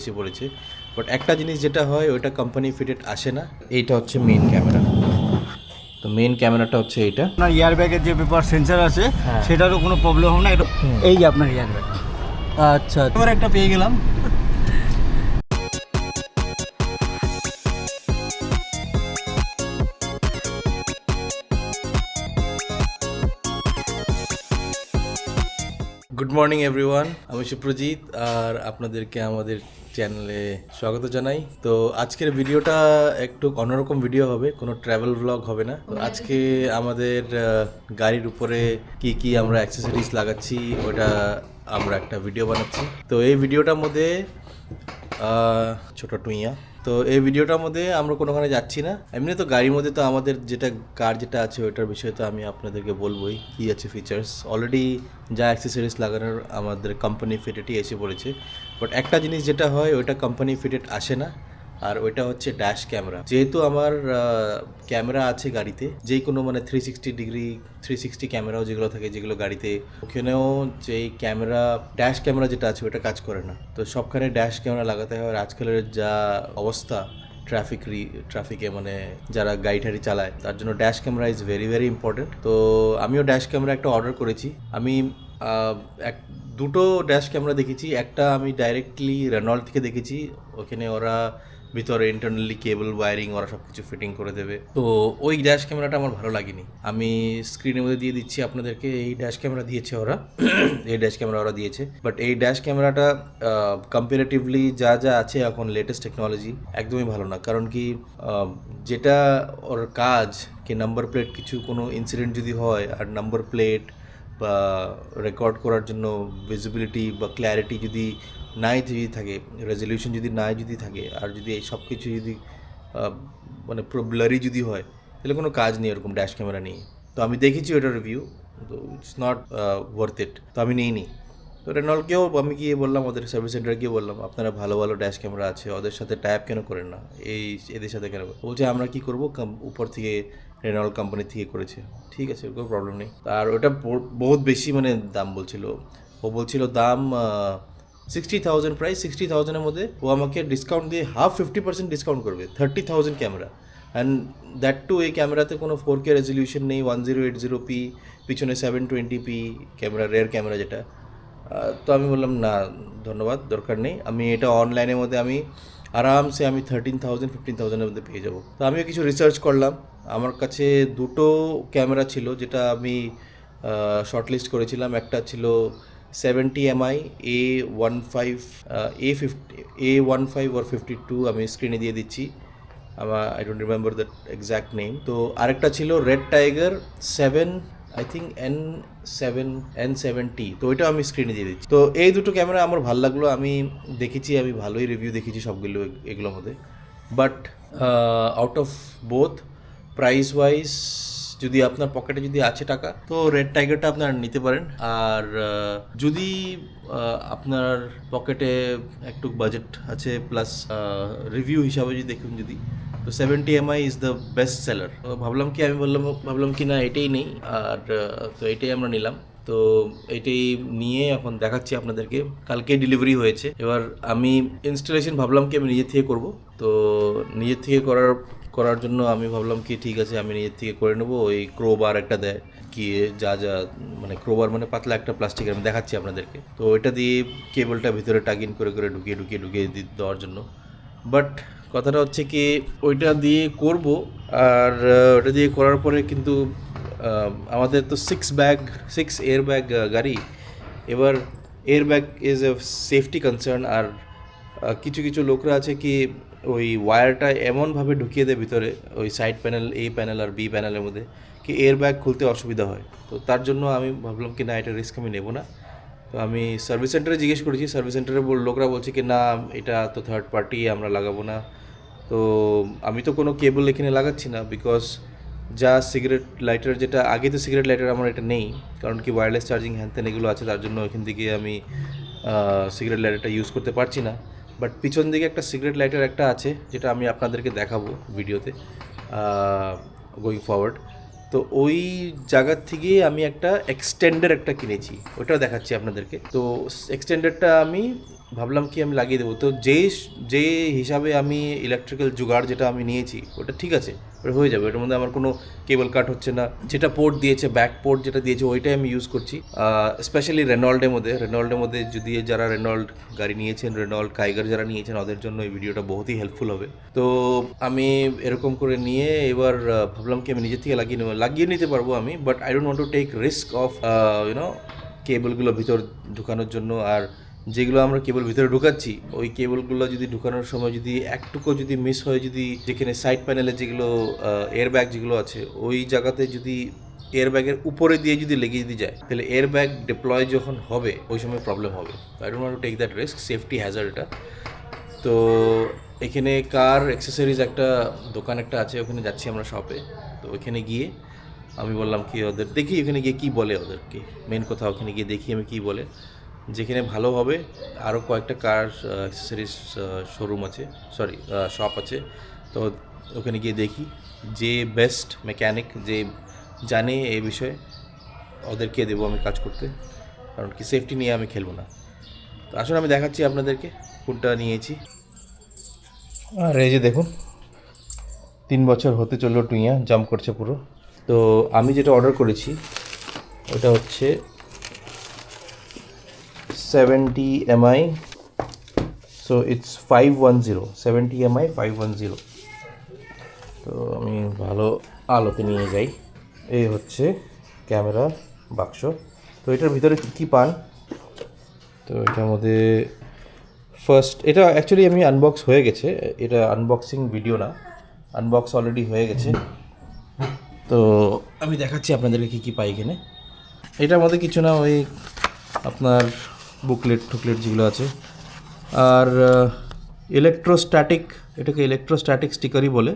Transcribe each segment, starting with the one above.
এসে পড়েছে, বাট একটা জিনিস যেটা হয় ওইটা কোম্পানি ফিটেড আসে না। এইটা হচ্ছে মেইন ক্যামেরা। তো মেইন ক্যামেরাটা হচ্ছে এইটা। আপনার এয়ার ব্যাগের যে পেপার সেন্সার আছে সেটারও কোনো প্রবলেম হবে না। এটা এই যে আপনার এয়ার ব্যাগ। আচ্ছা, এবার একটা পেয়ে গেলাম। গুড মর্নিং এভরিওয়ান, আমি সুপ্রজিৎ আর আপনাদেরকে আমাদের চ্যানেলে স্বাগত জানাই। তো আজকের ভিডিওটা একটু অন্যরকম ভিডিও হবে, কোনো ট্রাভেল ব্লগ হবে না। তো আজকে আমাদের গাড়ির উপরে কি কি আমরা অ্যাক্সেসরিজ লাগাচ্ছি ওটা আমরা একটা ভিডিও বানাচ্ছি। তো এই ভিডিওটার মধ্যে ছোট টুইয়া, তো এই ভিডিওটার মধ্যে আমরা কোনোখানে যাচ্ছি না। এমনি তো গাড়ির মধ্যে তো আমাদের যেটা কার যেটা আছে ওইটার বিষয়ে তো আমি আপনাদেরকে বলবোই কী আছে ফিচার্স। অলরেডি যা অ্যাক্সেসরিজ লাগানোর আমাদের কোম্পানি ফিটেডই এসে পড়েছে, বাট একটা জিনিস যেটা হয় ওইটা কোম্পানি ফিটেড আসে না, আর ওইটা হচ্ছে ড্যাশ ক্যামেরা। যেহেতু আমার ক্যামেরা আছে গাড়িতে, যে কোনো মানে 360 ক্যামেরাও যেগুলো থাকে যেগুলো গাড়িতে, ওখানেও যেই ক্যামেরা ড্যাশ ক্যামেরা যেটা আছে ওটা কাজ করে না। তো সবখানে ড্যাশ ক্যামেরা লাগাতে হয়। আর আজকালের যা অবস্থা ট্রাফিকে মানে যারা গাড়ি ঠাড়ি চালায় তার জন্য dash camera is very very important. তো আমিও ড্যাশ ক্যামেরা একটা অর্ডার করেছি। আমি দুটো ড্যাশ ক্যামেরা দেখেছি। একটা আমি ডাইরেক্টলি রেনল্ট থেকে দেখেছি, ওখানে ওরা ভিতরে ইন্টারনালি কেবল ওয়ারিং ওরা সব কিছু ফিটিং করে দেবে। তো ওই ড্যাশ ক্যামেরাটা আমার ভালো লাগেনি। আমি স্ক্রিনের মধ্যে দিয়ে দিচ্ছি আপনাদেরকে, এই ড্যাশ ক্যামেরা দিয়েছে ওরা এই ড্যাশ ক্যামেরা ওরা দিয়েছে। বাট এই ড্যাশ ক্যামেরাটা কম্পারেটিভলি যা যা আছে এখন লেটেস্ট টেকনোলজি একদমই ভালো না। কারণ কি যেটা ওর কাজ কি নাম্বার প্লেট কিছু কোনো ইনসিডেন্ট যদি হয়, আর নাম্বার প্লেট বা রেকর্ড করার জন্য ভিজিবিলিটি বা ক্ল্যারিটি যদি নাই যদি থাকে, রেজলিউশন যদি নাই যদি থাকে, আর যদি এই সব কিছু যদি মানে পুরো ব্লারি যদি হয়, তাহলে কোনো কাজ নেই এরকম ড্যাশ ক্যামেরা নিয়ে। তো আমি দেখেছি ওটার রিভিউ, তো ইটস নট ওয়ার্থ ইট, তো আমি নিইনি। তো রেনল্টকেও আমি গিয়ে বললাম, ওদের সার্ভিস সেন্টারে গিয়ে বললাম আপনারা ভালো ভালো ড্যাশ ক্যামেরা আছে, ওদের সাথে টাইপ কেন করেন না, এদের সাথে কেন? বলছে আমরা কি করবো, উপর থেকে রেনল্ট কোম্পানি থেকে করেছে। ঠিক আছে, কোনো প্রবলেম নেই। আর ওটা বহুত বেশি মানে দাম বলছিল। ও বলছিল দাম 60,000, প্রাইস 60,000-এর মধ্যে ও আমাকে ডিসকাউন্ট দিয়ে 50% ডিসকাউন্ট করবে, 30,000 ক্যামেরা। অ্যান্ড দ্যাট টু এই ক্যামেরাতে কোনো 4K রেজলিউশন নেই, 1080p, পিছনে 720p ক্যামেরা, রেয়ার ক্যামেরা যেটা। তো আমি বললাম না ধন্যবাদ, দরকার নেই। আমি এটা অনলাইনের মধ্যে আমি আরামসে আমি 13,000-15,000-এর মধ্যে পেয়ে যাবো। তো আমিও কিছু রিসার্চ করলাম। আমার কাছে দুটো ক্যামেরা ছিল যেটা আমি শর্টলিস্ট করেছিলাম। একটা ছিল 70 MI A15 A15 or 52, আমি স্ক্রিনে দিয়ে দিচ্ছি, আমার I don't remember that exact name. তো আরেকটা ছিল red tiger 7, I think N70, তো ওইটা আমি স্ক্রিনে দিয়ে দিচ্ছি। তো এই দুটো ক্যামেরা আমার ভালো লাগলো, আমি দেখেছি, আমি ভালোই রিভিউ দেখেছি সবগুলো এগুলোর মধ্যে। But out of both price wise যদি আপনার পকেটে যদি আছে টাকা, তো রেড টাইগারটা আপনার নিতে পারেন। আর যদি আপনার পকেটে একটু বাজেট আছে প্লাস রিভিউ হিসাবে যদি দেখুন, যদি তো 70 MI is the best seller. তো ভাবলাম কি না এটাই নেই। আর তো এটাই আমরা নিলাম। তো এটাই নিয়ে এখন দেখাচ্ছি আপনাদেরকে। কালকে ডেলিভারি হয়েছে। এবার আমি ইনস্টলেশন ভাবলাম কি আমি নিজের থেকে করব। তো নিজের থেকে করার জন্য আমি ভাবলাম কি ঠিক আছে আমি নিজের থেকে করে নেবো। ওই ক্রোবার একটা দেয় কি যা মানে ক্রোবার মানে পাতলা একটা প্লাস্টিকের, আমি দেখাচ্ছি আপনাদেরকে। তো ওইটা দিয়ে কেবলটা ভিতরে টাগ ইন করে ঢুকিয়ে দেওয়ার জন্য। বাট কথাটা হচ্ছে কি ওইটা দিয়ে করব, আর ওটা দিয়ে করার পরে কিন্তু আমাদের তো 6 এয়ার ব্যাগ গাড়ি। এবার air bag is a safety concern. আর কিছু কিছু লোকরা আছে কি ওই ওয়্যারটা এমনভাবে ঢুকিয়ে দেয় ভিতরে, ওই সাইড প্যানেল, এ প্যানেল আর বি প্যানেলের মধ্যে, কি এয়ার ব্যাগ খুলতে অসুবিধা হয়। তো তার জন্য আমি ভাবলাম কি না এটা রিস্ক আমি নেব না। তো আমি সার্ভিস সেন্টারে জিজ্ঞেস করেছি, সার্ভিস সেন্টারে লোকরা বলছে কি না এটা তো থার্ড পার্টি, আমরা লাগাবো না। তো আমি তো কোনো কেবল এখানে লাগাচ্ছি না, বিকজ যা সিগারেট লাইটার যেটা আগে, তো সিগারেট লাইটার আমার এটা নেই, কারণ কি ওয়্যারলেস চার্জিং হ্যানত্যান এগুলো আছে, তার জন্য এখান থেকে আমি সিগারেট লাইটারটা ইউজ করতে পারছি না। বাট পিছন দিকে একটা সিগারেট লাইটার একটা আছে, যেটা আমি আপনাদেরকে দেখাবো ভিডিওতে গোয়িং ফরওয়ার্ড। তো ওই জায়গার থেকে আমি একটা এক্সটেন্ডার একটা কিনেছি, ওটাও দেখাচ্ছি আপনাদেরকে। তো এক্সটেন্ডারটা আমি ভাবলাম কি আমি লাগিয়ে দেবো। তো যে হিসাবে আমি ইলেকট্রিক্যাল জোগাড় যেটা আমি নিয়েছি ওটা ঠিক আছে, ওটা হয়ে যাবে। ওটার মধ্যে আমার কোনো কেবল কাট হচ্ছে না। যেটা পোর্ট দিয়েছে, ব্যাক পোর্ট যেটা দিয়েছে ওইটাই আমি ইউজ করছি। স্পেশালি রেনল্ডের মধ্যে যদি যারা রেনল্ড গাড়ি নিয়েছেন, রেনল্ড কাইগার যারা নিয়েছেন, ওদের জন্য এই ভিডিওটা বহুতই হেল্পফুল হবে। তো আমি এরকম করে নিয়ে এবার ভাবলাম কি আমি নিজের থেকে লাগিয়ে নিতে পারবো আমি, but I don't want to take risk of you know কেবলগুলো ভিতর ঢুকানোর জন্য। আর যেগুলো আমরা কেবল ভিতরে ঢুকাচ্ছি, ওই কেবলগুলো যদি ঢুকানোর সময় যদি একটুকু যদি মিস হয়, যদি যেখানে সাইড প্যানেলে যেগুলো এয়ার ব্যাগ যেগুলো আছে ওই জায়গাতে যদি এয়ার ব্যাগের উপরে দিয়ে যদি লেগে যদি যায়, তাহলে এয়ার ব্যাগ ডিপ্লয় যখন হবে ওই সময় প্রবলেম হবে। I don't want to take that risk, safety hazard এটা। তো এখানে কার অ্যাক্সেসরিজ একটা দোকান একটা আছে, ওখানে যাচ্ছি আমরা শপে। তো ওইখানে গিয়ে আমি বললাম কি ওদের দেখি ওখানে গিয়ে কী বলে, ওদেরকে মেন কথা ওখানে গিয়ে দেখি আমি কী বলে। যেখানে ভালো হবে, আরও কয়েকটা কার অ্যাক্সেসরিজ শোরুম আছে, সরি শপ আছে। তো ওখানে গিয়ে দেখি যে বেস্ট মেকানিক যে জানে এই বিষয়ে, ওদেরকে দেবো আমি কাজ করতে, কারণ কি সেফটি নিয়ে আমি খেলবো না। তো আসলে আমি দেখাচ্ছি আপনাদেরকে কোনটা নিয়েছি। আর এই যে দেখুন 3 বছর হতে চললো, টুইয়া জাম্প করছে পুরো। তো আমি যেটা অর্ডার করেছি ওটা হচ্ছে 70 mi, so it's 510, 70 mi 510। তো আমি ভালো আলোতে নিয়ে যাই। এই হচ্ছে ক্যামেরা বাক্স। তো এটার ভিতরে কী পান, তো এটার মধ্যে ফার্স্ট এটা অ্যাকচুয়ালি আমি আনবক্স হয়ে গেছে, এটা আনবক্সিং ভিডিও না, আনবক্স অলরেডি হয়ে গেছে। তো আমি দেখাচ্ছি আপনাদেরকে কী কী পাই এখানে। এটার মধ্যে কিছু না, ওই আপনার বুকলেট টুকলেট যেগুলো আছে। আর ইলেকট্রোস্ট্যাটিক, এটাকে ইলেকট্রোস্ট্যাটিক স্টিকারই বলে।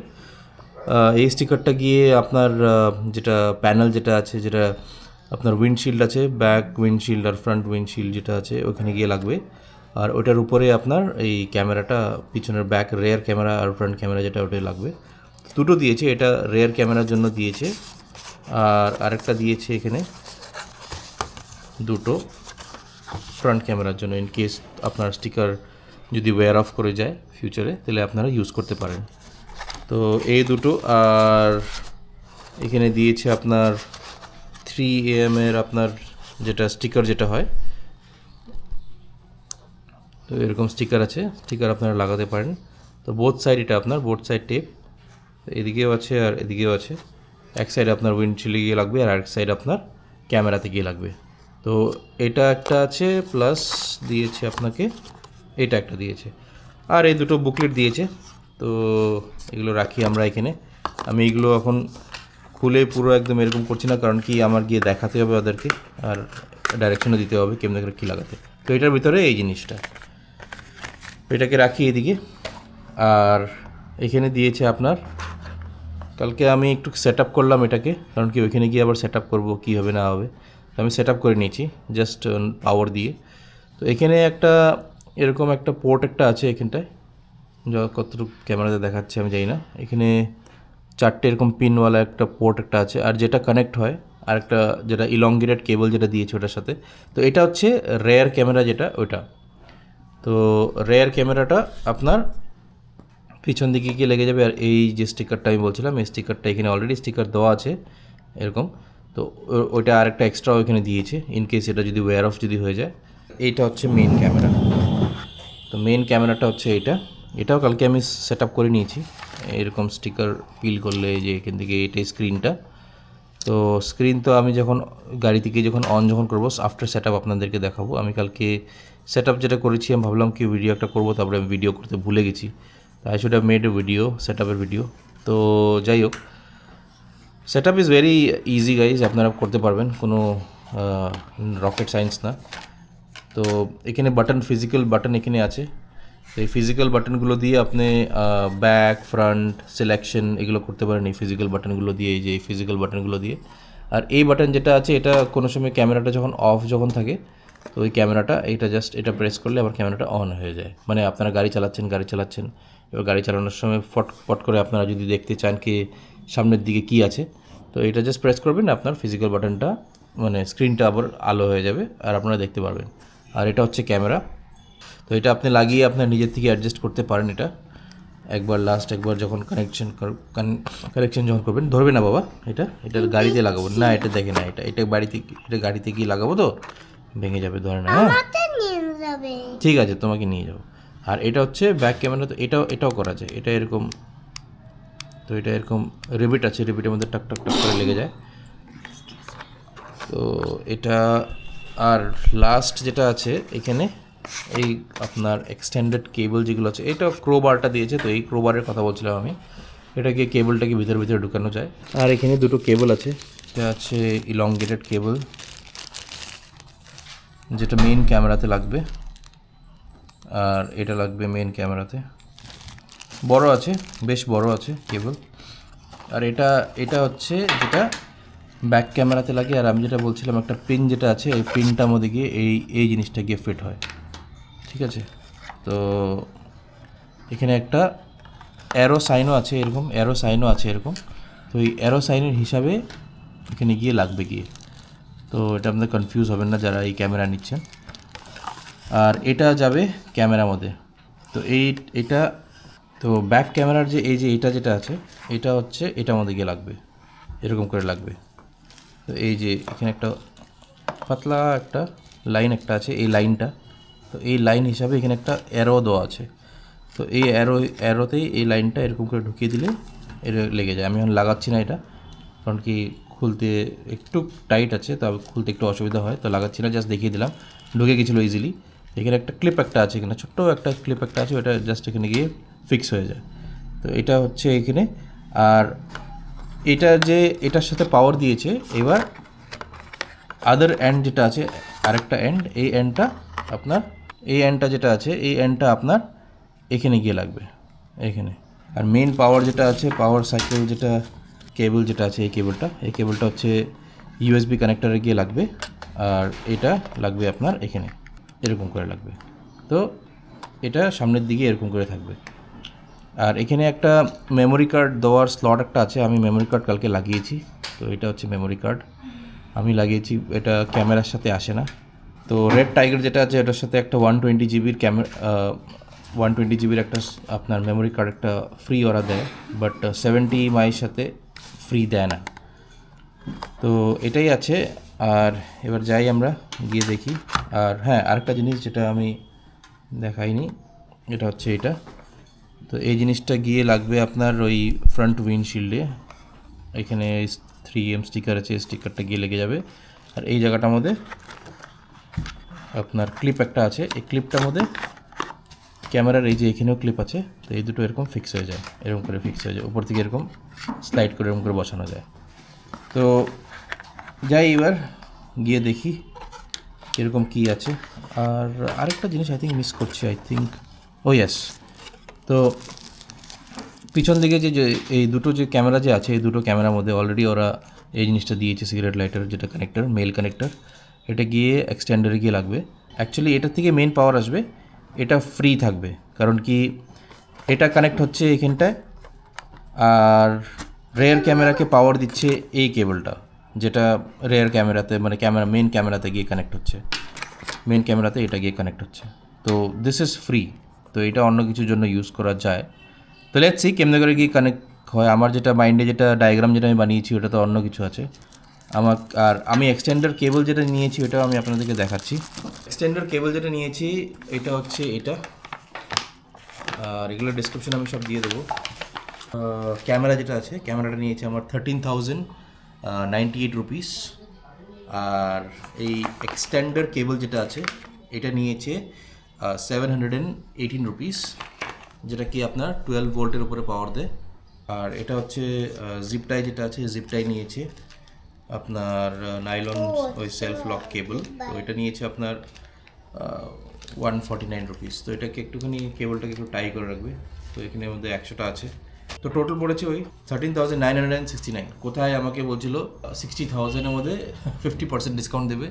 এই স্টিকারটা গিয়ে আপনার যেটা প্যানেল যেটা আছে, যেটা আপনার উইন্ডশিল্ড আছে, ব্যাক উইন্ডশিল্ড আর ফ্রন্ট উইন্ডশিল্ড যেটা আছে ওখানে গিয়ে লাগবে। আর ওটার উপরে আপনার এই ক্যামেরাটা, পিছনের ব্যাক রেয়ার ক্যামেরা আর ফ্রন্ট ক্যামেরা যেটা ওটাই লাগবে। দুটো দিয়েছে, এটা রেয়ার ক্যামেরার জন্য দিয়েছে, আর আরেকটা দিয়েছে এখানে দুটো ফ্রন্ট ক্যামেরার জন্য, ইন কেস আপনার স্টিকার যদি ওয়্যার অফ করে যায় ফিউচারে, তাহলে আপনারা ইউজ করতে পারেন। তো এই দুটো, আর এখানে দিয়েছে আপনার 3am এর আপনার যেটা স্টিকার যেটা হয়, তো এরকম স্টিকার আছে, স্টিকার আপনারা লাগাতে পারেন। তো বোথ সাইড, এটা আপনার বোথ সাইড টেপ, এদিকেও আছে আর এদিকেও আছে। এক সাইড আপনার উইন্ডশিল্ডে গিয়ে লাগবে আর আরেক সাইড আপনার ক্যামেরাতে গিয়ে লাগবে। তো এটা একটা আছে, প্লাস দিয়েছে আপনাকে এটা একটা দিয়েছে, আর এই দুটো বুকলেট দিয়েছে। তো এগুলো রাখি আমরা এখানে। আমি এগুলো এখন খুলে পুরো একদম এরকম করছি না, কারণ কি আমার গিয়ে দেখাতে হবে ওদেরকে, আর ডাইরেকশনও দিতে হবে কেমন করে কী লাগাতে। তো এটার ভিতরে এই জিনিসটা, এটাকে রাখি এদিকে। আর এখানে দিয়েছে আপনার, কালকে আমি একটু সেট আপ করলাম এটাকে, কারণ কি ওইখানে গিয়ে আবার সেট আপ করবো কী হবে না হবে। তো আমি সেট আপ করে নিয়েছি জাস্ট পাওয়ার দিয়ে। তো এখানে একটা এরকম একটা পোর্ট একটা আছে এখানটায়, কতটুকু ক্যামেরাতে দেখাচ্ছে আমি জানি না। এখানে 4টে এরকম পিনওয়ালা একটা পোর্ট একটা আছে, আর যেটা কানেক্ট হয় আর একটা যেটা ইলঙ্গেটেড কেবল যেটা দিয়েছে ওটার সাথে। তো এটা হচ্ছে রেয়ার ক্যামেরা যেটা ওইটা। তো রেয়ার ক্যামেরাটা আপনার পিছন দিকে গিয়ে লেগে যাবে। আর এই যে স্টিকারটা আমি বলছিলাম, এই স্টিকারটা এখানে অলরেডি স্টিকার দেওয়া আছে এরকম। তো ওইটা আরেকটা এক্সট্রা ওইখানে দিয়েছে, ইন কেস এটা যদি ওয়্যার অফ যদি হয়ে যায়। এইটা হচ্ছে মেন ক্যামেরা। তো মেন ক্যামেরাটা হচ্ছে এটাও কালকে আমি সেট আপ করে নিয়েছি। এরকম স্টিকার পিল করলে যে এখান থেকে এটাই স্ক্রিনটা। তো স্ক্রিন তো আমি যখন গাড়ি থেকে যখন যখন করবো আফটার সেট আপ আপনাদেরকে দেখাবো। আমি কালকে সেট আপ যেটা করেছি, আমি ভাবলাম কি ভিডিও একটা করবো, তারপরে আমি ভিডিও করতে ভুলে গেছি। I should have made a video, set আপের ভিডিও। তো যাই হোক, set up is very easy guys, আপনারা করতে পারবেন, কোনো রকেট সায়েন্স না। তো এখানে বাটন, ফিজিক্যাল বাটন এখানে আছে। তো এই ফিজিক্যাল বাটনগুলো দিয়ে আপনি ব্যাক ফ্রন্ট সিলেকশন এগুলো করতে পারেন এই ফিজিক্যাল বাটনগুলো দিয়ে, এই যে এই ফিজিক্যাল বাটনগুলো দিয়ে। আর এই বাটন যেটা আছে, এটা কোনো সময় ক্যামেরাটা যখন অফ যখন থাকে, তো ওই ক্যামেরাটা এইটা জাস্ট এটা প্রেস করলে আবার ক্যামেরাটা অন হয়ে যায়। মানে আপনারা গাড়ি চালাচ্ছেন, এবার গাড়ি চালানোর সময় ফট করে আপনারা যদি দেখতে চান কি সামনের দিকে কী আছে, তো এটা জাস্ট প্রেস করবেন, আপনার ফিজিক্যাল বাটনটা মানে স্ক্রিনটা আবার আলো হয়ে যাবে আর আপনারা দেখতে পারবেন। আর এটা হচ্ছে ক্যামেরা। তো এটা আপনি লাগিয়ে আপনার নিজের থেকে অ্যাডজাস্ট করতে পারেন। এটা একবার যখন কানেকশন যখন করবেন, ধরবে না বাবা, এটা গাড়িতে লাগাবো না, এটা দেখে না, এটা গাড়িতে গিয়ে লাগাবো তো ভেঙে যাবে, ধরে না। হ্যাঁ ঠিক আছে, তোমাকে নিয়ে যাবো। আর এটা হচ্ছে ব্যাক ক্যামেরা, তো এটাও করা যায়, এটা এরকম, তো এটা এরকম রিবিট আছে, রিবিটের মধ্যে টাক টাক টাক করে লেগে যায়। তো এটা আর লাস্ট যেটা আছে এখানে, এই আপনার এক্সটেন্ডেড কেবল যেগুলো আছে, এটা ক্রোবারটা দিয়েছে, তো এই ক্রোবারের কথা বলছিলাম আমি। এটাকে কেবলটাকে ভিতরে ঢুকানো যায়। আর এখানে দুটো কেবল আছে, এটা আছে ইলংগেটেড কেবল, যেটা মেইন ক্যামেরাতে লাগবে, আর এটা লাগবে মেইন ক্যামেরাতে। বড় আছে, বেশ বড় আছে কেবল। আর এটা হচ্ছে যেটা ব্যাক ক্যামেরাতে লাগে। আর আমি যেটা বলছিলাম, একটা পিন যেটা আছে, এই পিনটার মধ্যে গিয়ে এই জিনিসটা গিয়ে ফিট হয়, ঠিক আছে। তো এখানে একটা অ্যারো সাইনও আছে এরকম, তো এই অ্যারো সাইনের হিসাবে এখানে গিয়ে লাগবে গিয়ে। তো এটা আপনাদের কনফিউজ হবেন না যারা এই ক্যামেরা নিচ্ছেন। আর এটা যাবে ক্যামেরার মধ্যে। তো এটা তো ব্যাক ক্যামেরার যে এটা যেটা আছে, এটা হচ্ছে এটার মধ্যে গিয়ে লাগবে, এরকম করে লাগবে। তো এই যে এখানে একটা পাতলা একটা লাইন একটা আছে, এই লাইনটা, তো এই লাইন হিসাবে এখানে একটা অ্যারো দেওয়া আছে। তো এই অ্যারোতেই এই লাইনটা এরকম করে ঢুকিয়ে দিলে এর লেগে যায়। আমি এখন লাগাচ্ছি না এটা, কারণ কি খুলতে একটু টাইট আছে, তো খুলতে একটু অসুবিধা হয়, তো লাগাচ্ছি না, জাস্ট দেখিয়ে দিলাম। ঢুকে গেছিলো ইজিলি। এখানে একটা ক্লিপ একটা আছে, এখানে ছোট্ট একটা ক্লিপ একটা আছে, ওটা জাস্ট এখানে গিয়ে ফিক্স হয়ে যায়। তো এটা হচ্ছে এখানে। আর এটা যে এটার সাথে পাওয়ার দিয়েছে, এবার আদার এন্ড যেটা আছে, আরেকটা এন্ড, এই এন্ডটা যেটা আছে, এই এন্ডটা আপনার এখানে গিয়ে লাগবে, এখানে। আর মেইন পাওয়ার যেটা আছে, পাওয়ার সাইকেল যেটা কেবল যেটা আছে, এই কেবলটা হচ্ছে ইউএসবি কানেক্টারে গিয়ে লাগবে। আর এটা লাগবে আপনার এখানে, এরকম করে লাগবে। তো এটা সামনের দিকে এরকম করে থাকবে। আর এখানে একটা মেমোরি কার্ড দেওয়ার স্লট একটা আছে, আমি মেমোরি কার্ড কালকে লাগিয়েছি। তো এটা হচ্ছে মেমোরি কার্ড আমি লাগিয়েছি, এটা ক্যামেরার সাথে আসে না। তো রেড টাইগার যেটা আছে, এটার সাথে একটা 120 জিবির 120 জিবির একটা আপনার মেমোরি কার্ড একটা ফ্রি ওরা দেয়, বাট 70 মাইয়ের সাথে ফ্রি দেয় না। তো এটাই আছে। আর এবার যাই আমরা গিয়ে দেখি। আর হ্যাঁ, আরেকটা জিনিস যেটা আমি দেখাইনি, এটা হচ্ছে এটা। তো এই জিনিসটা গিয়ে লাগবে আপনার ওই ফ্রন্ট উইন্ডশিল্ডে, এখানে 3M স্টিকার আছে, স্টিকারটা গিয়ে লেগে যাবে। আর এই জায়গাটার মধ্যে আপনার ক্লিপ একটা আছে, এই ক্লিপটার মধ্যে ক্যামেরার এই যে এখানেও ক্লিপ আছে, তো এই দুটো এরকম ফিক্স হয়ে যায়, এরকম করে ফিক্স হয়ে যায়, উপর থেকে এরকম স্লাইড করে এরকম করে বসানো যায়। তো যাই এবার গিয়ে দেখি এরকম কি আছে। আর আরেকটা জিনিস আই থিঙ্ক মিস করছি, ও ইয়েস। তো পিছন দিকে যে এই দুটো যে ক্যামেরা যে আছে, এই দুটো ক্যামেরার মধ্যে অলরেডি ওরা এই জিনিসটা দিয়েছে, সিগারেট লাইটার যেটা কানেক্টর, মেল কানেক্টর। এটা গিয়ে এক্সটেন্ডারে গিয়ে লাগবে। অ্যাকচুয়ালি এটার থেকে মেন পাওয়ার আসবে, এটা ফ্রি থাকবে, কারণ কি এটা কানেক্ট হচ্ছে এখানটায়। আর রেয়ার ক্যামেরাকে পাওয়ার দিচ্ছে এই কেবলটা, যেটা রেয়ার ক্যামেরাতে মানে মেন ক্যামেরাতে গিয়ে কানেক্ট হচ্ছে, মেন ক্যামেরাতে এটা গিয়ে কানেক্ট হচ্ছে। তো দিস ইজ ফ্রি। তো এটা অন্য কিছুর জন্য ইউজ করা যায়। তো লেটস সি কেমনে করে গিয়ে কানেক্ট হয়। আমার যেটা মাইন্ডে যেটা ডায়াগ্রাম যেটা আমি বানিয়েছি, ওটা তো অন্য কিছু আছে আর আমি এক্সটেন্ডার কেবল যেটা নিয়েছি ওটাও আমি আপনাদেরকে দেখাচ্ছি। এক্সটেন্ডার কেবল যেটা নিয়েছি এটা হচ্ছে এটা, আর এগুলোর ডিসক্রিপশন আমি সব দিয়ে দেবো। ক্যামেরা যেটা আছে, ক্যামেরাটা নিয়েছি আমার 13,098 রুপিস। আর এই এক্সটেন্ডার কেবল যেটা আছে এটা নিয়েছে 718 রুপিস, যেটা কি আপনার 12 ভোল্টের উপরে পাওয়ার দেয়। আর এটা হচ্ছে জিপটাই যেটা আছে, জিপটাই নিয়েছে আপনার নাইলন ওই সেলফ লক কেবল, তো এটা নিয়েছে আপনার 149 রুপিস। তো এটাকে একটুখানি কেবলটাকে একটু টাই করে রাখবে। তো এখানের মধ্যে 100টা আছে, তো টোটাল পড়েছে ওই 13,969। কোথায় আমাকে বলছিল 60,000-এর মধ্যে 50% ডিসকাউন্ট দেবে,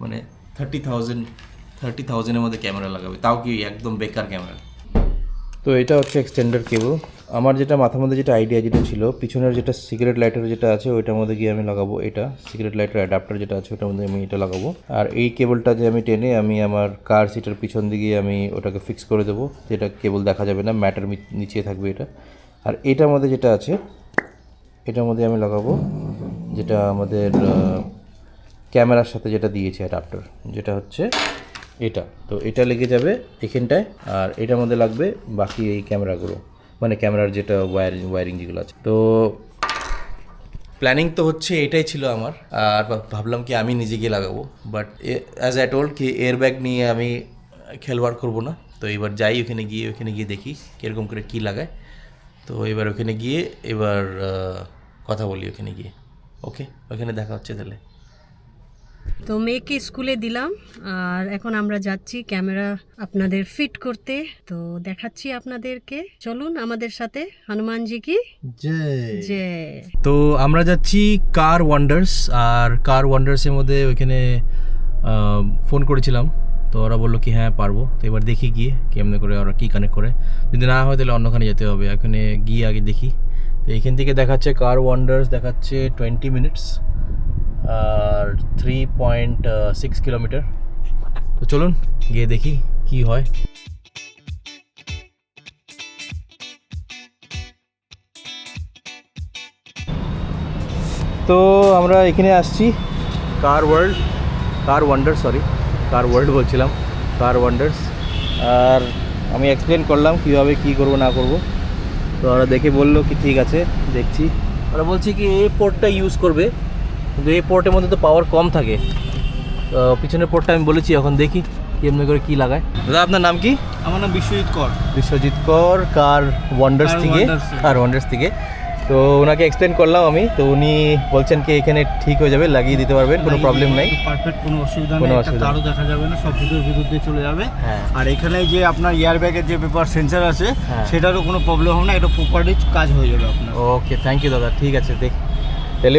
মানে 30,000-এর মধ্যে ক্যামেরা লাগাবে, তাও কি একদম বেকার ক্যামেরা। তো এটা হচ্ছে এক্সটেন্ডার কেবল। আমার যেটা মাথার মধ্যে যেটা আইডিয়া যেটা ছিল, পিছনের যেটা সিগারেট লাইটার যেটা আছে ওইটার মধ্যে গিয়ে আমি লাগাবো এটা, সিগারেট লাইটার অ্যাডাপ্টার যেটা আছে ওটার মধ্যে আমি এটা লাগাবো। আর এই কেবলটা যে আমি টেনে আমি আমার কার সিটের পিছন দিকে আমি ওটাকে ফিক্স করে দেবো, যেটা কেবল দেখা যাবে না, ম্যাটের নিচে থাকবে এটা। আর এটার মধ্যে যেটা আছে এটার মধ্যে আমি লাগাবো যেটা আমাদের ক্যামেরার সাথে যেটা দিয়েছে অ্যাডাপ্টার, যেটা হচ্ছে এটা। তো এটা লেগে যাবে এখানটায়, আর এটার মধ্যে লাগবে বাকি এই ক্যামেরাগুলো, মানে ক্যামেরার যেটা ওয়ারিং যেগুলো আছে। তো প্ল্যানিং তো হচ্ছে এটাই ছিল আমার, আর ভাবলাম কি আমি নিজে গিয়ে লাগাবো, বাট অ্যাজ আই টোল্ড কি এয়ারব্যাগ নিয়ে আমি খেলবার করবো না। তো এবার যাই ওখানে গিয়ে দেখি কীরকম করে কী লাগায়। তো এবার ওখানে গিয়ে কথা বলি ওখানে গিয়ে। ওকে, ওখানে দেখা হচ্ছে তাহলে। তো মেয়েকে স্কুলে দিলাম আর এখন আমরা যাচ্ছি ক্যামেরা আপনাদের ফিট করতে। তো দেখাচ্ছি আপনাদেরকে, চলুন আমাদের সাথে। হনুমানজি কি জয়। তো আমরা যাচ্ছি কার ওয়ান্ডার্স, আর কার ওয়ান্ডার্সের মধ্যে ওইখানে ফোন করেছিলাম, তো ওরা বললো কি হ্যাঁ পারবো। তো এবার দেখি গিয়ে কেমনে করে ওরা কী কানেক্ট করে, যদি না হয় তাহলে অন্যখানে যেতে হবে। এখানে গিয়ে আগে দেখি। তো এইখান থেকে দেখাচ্ছে কার ওয়ান্ডার্স দেখাচ্ছে 20 মিনিটস আর 3.6 কিলোমিটার। তো চলুন গিয়ে দেখি কি হয়। তো আমরা এখানে আসছি কার ওয়ার্ল্ড বলছিলাম, কার ওয়ান্ডার্স। আর আমি এক্সপ্লেন করলাম কীভাবে কী করবো না করবো। তো ওরা দেখে বললো কি ঠিক আছে দেখছি। ওরা বলছে কি এই পোর্টটা ইউজ করবে, কিন্তু এই পোর্টের মধ্যে তো পাওয়ার কম থাকে। তো পিছনের পোর্টটা আমি বলেছি, এখন দেখি কেমনি করে কী লাগায়। দাদা আপনার নাম কি? আমার নাম বিশ্বজিৎ কর, কার ওয়ান্ডার্স থেকে। তো ওনাকে এক্সপ্লেন করলাম আমি, তো উনি বলছেন কি এখানে ঠিক হয়ে যাবে, লাগিয়ে দিতে পারবেন, কোনো প্রবলেম নাই, পারফেক্ট, কোনো অসুবিধা নেই, তারও দেখা যাবে না, সব ভিতর দিয়ে চলে যাবে। আর এখানে যে আপনার এয়ারব্যাগের যে পেপার সেন্সার আছে সেটারও কোনো প্রবলেম হবে না, এটা প্রপারলি কাজ হয়ে যাবে আপনার। ওকে, থ্যাংক ইউ দাদা, ঠিক আছে। দেখ তাহলে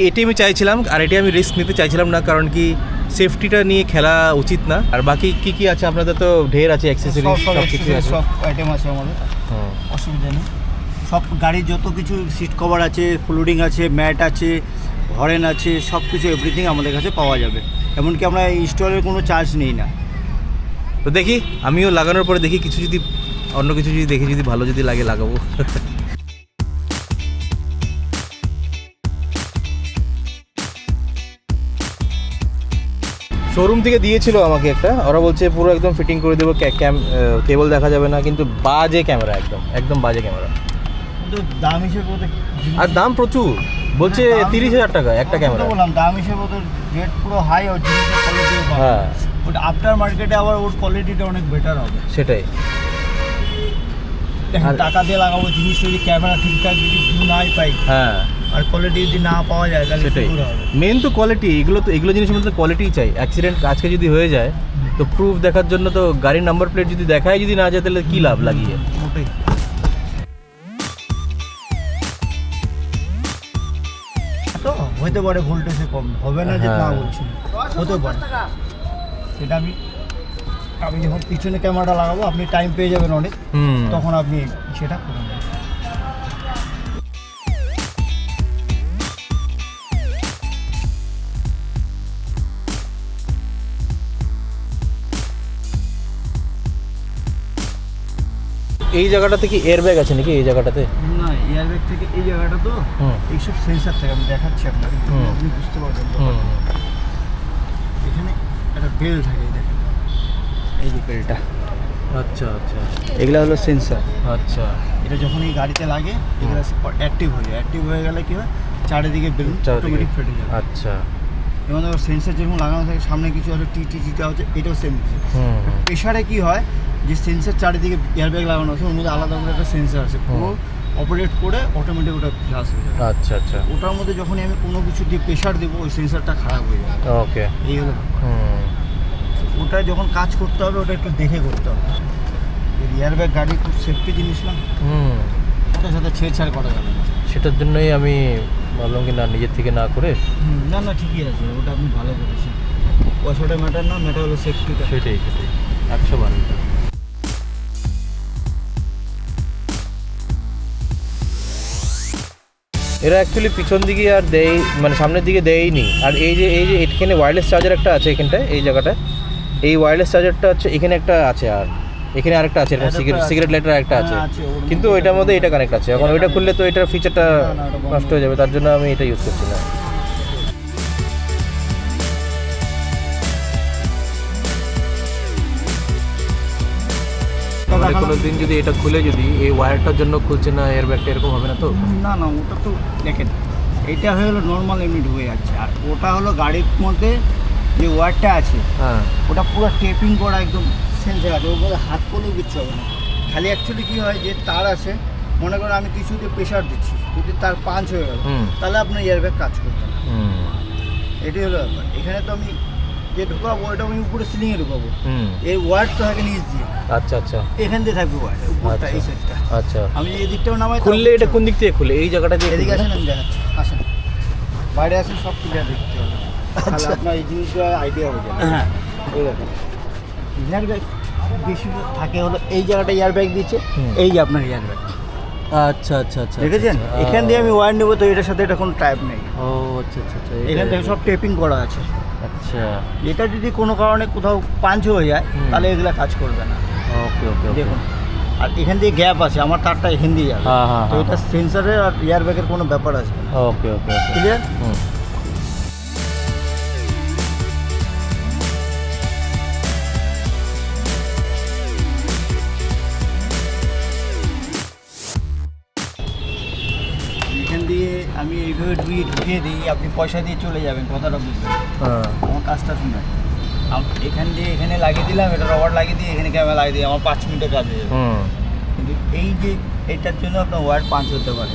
এটি আমি চাইছিলাম, আর এটি আমি রিস্ক নিতে চাইছিলাম না, কারণ কি সেফটিটা নিয়ে খেলা উচিত না। আর বাকি কি আছে আপনাদের তো ঢের আছে অ্যাক্সেসরিজ, সব আইটেম আছে আমাদের, অসুবিধা নেই। সব গাড়ির যত কিছু সিট কভার আছে, ফ্লোরিং আছে, ম্যাট আছে, হরেন আছে, সব কিছু এভরিথিং আমাদের কাছে পাওয়া যাবে। এমনকি আমরা ইনস্টলের কোনো চার্জ নেই না। তো দেখি আমিও লাগানোর পরে দেখি অন্য কিছু যদি দেখি যদি ভালো যদি লাগে লাগাবো। শোরুম থেকে দিয়েছিল আমাকে একটা, ওরা বলছে পুরো একদম ফিটিং করে দেবো, কেবল দেখা যাবে না, কিন্তু বাজে ক্যামেরা, একদম বাজে ক্যামেরা। কিন্তু দাম হিসেবে আর দাম প্রচুর, বলছে 30,000 টাকা একটা ক্যামেরা। বললাম দাম হিসেবে ওদের রেট পুরো হাই, আর জিনিসের কোয়ালিটিও ভালো। হ্যাঁ, ওটা আফটার মার্কেটে আবার ওর কোয়ালিটিটা অনেক বেটার হবে। সেটাই, টাকা দিয়ে লাগাবো জিনিস, যদি ক্যামেরা ঠিকঠাক যদি ভিউ নাই পাই, হ্যাঁ, আর কোয়ালিটি যদি না পাওয়া যায় তাহলে সেটাই মেন তো কোয়ালিটি। এগুলো জিনিসের মধ্যে কোয়ালিটি চাই। অ্যাক্সিডেন্ট আজকে যদি হয়ে যায় তো প্রুফ দেখার জন্য তো গাড়ির নাম্বার প্লেট যদি দেখায় যদি না যায় তাহলে কী লাভ লাগিয়ে। ওটাই তো হতে পারে, ভোল্টেজে কম হবে না যে না বলছি, হতে পারে। সেটা আমি যখন পিছনে ক্যামেরাটা লাগাবো আপনি টাইম পেয়ে যাবেন অনেক, তখন আপনি সেটা করে নেবেন। এই জায়গাটাতে কি এয়ারব্যাগ আছে নাকি? এই জায়গাটাতে না, এয়ারব্যাগ থেকে এই জায়গাটা তো এইসব সেন্সার থেকে আমি দেখাচ্ছি আপনাকে, আপনি বুঝতে পারবেন। এখানে একটা বেল থাকে, দেখেন এই যে বেলটা। আচ্ছা আচ্ছা, এগুলো হলো সেন্সার। আচ্ছা, এটা যখন এই গাড়িতে লাগে এগুলো অ্যাক্টিভ হয়ে যায়। অ্যাক্টিভ হয়ে গেলে কি হয়, চারিদিকে বেল অটোমেটিক ফেটে যাবে। আচ্ছা, যেমন ধরো সেন্সার যেরকম লাগানো থাকে, সামনে কিছু আছে টিটা হচ্ছে, এটাও সেম। প্রেশারে কি হয়, যে সেন্সার চারিদিকে এয়ারব্যাগ লাগানো আছে, ওর মধ্যে আলাদা করে একটা সেন্সার আছে, পুরো অপারেট করে অটোমেটিক ওটা ফ্লাশ হয়ে যাবে। আচ্ছা আচ্ছা, ওটার মধ্যে যখনই আমি কোনো কিছু দিয়ে প্রেশার দেবো ওই সেন্সারটা খারাপ হয়ে যাবে। ওকে, এই হলো ওটা যখন কাজ করতে হবে ওটা একটু দেখে করতে হবে। এয়ারব্যাগ গাড়ি খুব সেফটি জিনিস না, ওটার সাথে ছেড়ছাড় করা যাবে না। সেটার জন্যই আমি ভাবলাম কি না নিজের থেকে না করে। না ঠিকই আছে, ওটা আপনি ভালো করেছেন। পয়সাটা ম্যাটার না, ম্যাটার হলো সেফটিটা। সেটাই 100 বার। এরা অ্যাকচুয়ালি পিছন দিকে আর দেয়, মানে সামনের দিকে দেয়নি। আর এই যে এখানে ওয়্যারলেস চার্জার একটা আছে এখানটায়, এই জায়গাটায় এই ওয়্যারলেস চার্জারটা হচ্ছে এখানে একটা আছে, আর এখানে আরেকটা আছে, এরকম সিগারেট লাইটার একটা আছে, কিন্তু ওইটার মধ্যে এটা কানেক্ট আছে। এখন ওইটা খুললে তো এটার ফিচারটা নষ্ট হয়ে যাবে, তার জন্য আমি এটা ইউজ করছি না। মানে কোনো দিন যদি এটা খুলে, যদি এই ওয়্যারটার জন্য খুলছে না এয়ার ব্যাগটা, এরকম হবে না তো? না না, ওটা তো দেখেন এইটা হয়ে গেলো নর্মাল এমনি ঢুকে যাচ্ছে, আর ওটা হলো গাড়ির মধ্যে যে ওয়্যারটা আছে হ্যাঁ, ওটা পুরো টেপিং করা একদম সেন্সে আছে, ওর মধ্যে হাত করলেও কিচ্ছু হবে না। খালি অ্যাকচুয়ালি কী হয়, যে তার আছে, মনে করেন আমি কিছুতে প্রেশার দিচ্ছি, যদি তার পাঞ্চ হয়ে গেল তাহলে আপনার এয়ারব্যাগ কাজ করবে না। এটাই হলো ব্যাপার। এখানে তো আমি যে ঢুকাবো ওটা আমি উপরে সিলিংয়ে ঢুকাবো, এই ওয়ার্ড তো থাকে নিচ দিয়ে। আচ্ছা আচ্ছা, এখান দিয়ে থাকবে ওয়ার্ড উপরটা, এই সাইডটা। আচ্ছা, আমি এই দিকটাও নামাই। খুললে এটা কোন দিক থেকে খুলে? এই জায়গাটা দিয়ে এদিকে আসেন, আমি দেখাচ্ছি, আসেন বাইরে আসেন, সব ক্লিয়ার দেখতে হবে, তাহলে আপনার এই জিনিসটা আইডিয়া হয়ে যাবে। হ্যাঁ, এই দেখেন এয়ারব্যাগ বেশি থাকে হলো এই জায়গাটা এয়ারব্যাগ দিচ্ছে, এই যে আপনার এয়ারব্যাগ। আচ্ছা আচ্ছা আচ্ছা, দেখেছেন এখান দিয়ে আমি ওয়্যার নেবো, তো এটার সাথে এটা কোনো টাইপ নেই। ও আচ্ছা আচ্ছা আচ্ছা, এখান থেকে সব টেপিং করা আছে। আচ্ছা, এটা যদি কোনো কারণে কোথাও পাঞ্চ হয়ে যায় তাহলে এগুলা কাজ করবে না। ওকে ওকে, দেখুন, আর এখান দিয়ে গ্যাপ আছে, আমার তারটা এখান দিয়ে যাবে, হ্যাঁ হ্যাঁ, তো এটা সেন্সারের আর এয়ারব্যাগের কোনো ব্যাপার আছে। ওকে ওকে ওকে, ক্লিয়ার? এখান দিয়ে আমি এইভাবে ঢুকিয়ে দিই, আপনি পয়সা দিয়ে চলে যাবেন, কথাটা বুঝবেন। হ্যাঁ, আমার কাজটা শুনে এখান দিয়ে এখানে লাগিয়ে দিলাম, এটা রবার লাগিয়ে দিয়ে এখানে ক্যামেরা লাগিয়ে দিই, আমার 5 মিনিটের কাজ হয়ে যাবে। কিন্তু এই যে এইটার জন্য আপনার ওয়্যার পাঞ্চ হতে পারে।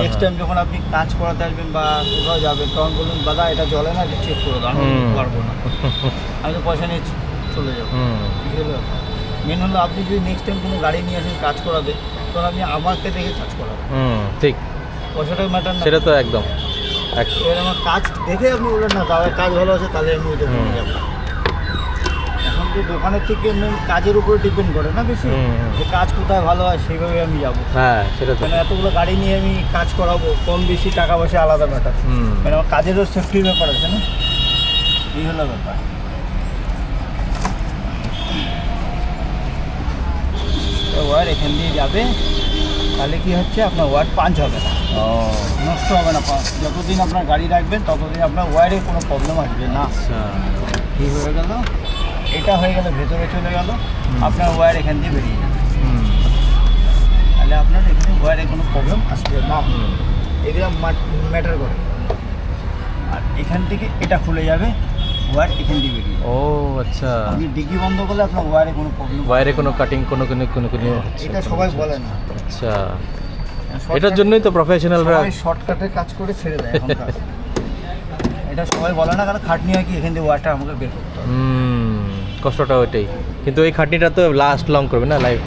নেক্সট টাইম যখন আপনি কাজ করাতে আসবেন বা কোথাও যাবেন, তখন বলুন দাদা এটা চলে না, যে চেক করে দাও, আমি পারবো না, আমি তো পয়সা নিয়ে চলে যাবো। মেন হলো আপনি যদি নেক্সট টাইম কোনো গাড়ি নিয়ে আসেন কাজ করাতে, তখন আপনি আমাকে দেখে কাজ করাবেন। ঠিক, পয়সাটা ম্যাটার না, সেটা তো একদম। এবার আমার কাজ দেখে আপনি বললেন না দাদা কাজ ভালো আছে, তাহলে আমি ওই দোকানে যাবো। এখন তো দোকানের থেকে কাজের উপরে ডিপেন্ড করে না বেশি, যে কাজ কোথায় ভালো হয় সেইভাবে আমি যাবো। হ্যাঁ, সেটা তো। মানে এতগুলো গাড়ি নিয়ে আমি কাজ করাবো, কম বেশি টাকা পয়সা আলাদা ম্যাটার, মানে আমার কাজেরও সেফটির ব্যাপার আছে না, এই হলো ব্যাপার। ওয়ার এখান দিয়ে যাবে, তাহলে কি হচ্ছে আপনার ওয়ার পাঞ্চ হবে না, নষ্ট হবে না। যতদিন আপনার গাড়ি রাখবেন ততদিন আপনার ওয়ারের কোনো প্রবলেম আসবে না। কী হয়ে গেল, এটা হয়ে গেল ভেতরে চলে গেল, আপনার ওয়ার এখান দিয়ে বেরিয়ে যাবে, তাহলে আপনার এখানে ওয়ারে কোনো প্রবলেম আসবে না। এগুলো ম্যাটার করে। আর এখান থেকে এটা খুলে যাবে, ওয়ার এখান দিয়ে বেরিয়ে যাবে। ও আচ্ছা, আপনি ডিগি বন্ধ করলে আপনার ওয়ারে কোনো প্রবলেম, বাইরে কোনো কাটিং কোনো এটা সবাই বলে না। আচ্ছা, এটার জন্যই তো প্রফেশনালরা শর্টকাটে কাজ করে ছেড়ে দেয় এখনকার। এটা সবাই বলে না, কারণ খাটনি হয় কি এখান দিয়ে ওয়ারটা আমাকে বের করতে হবে। কষ্টটা ওইটাই, কিন্তু এই খাটনিটা তো লাস্ট লং করবে না, লাইফ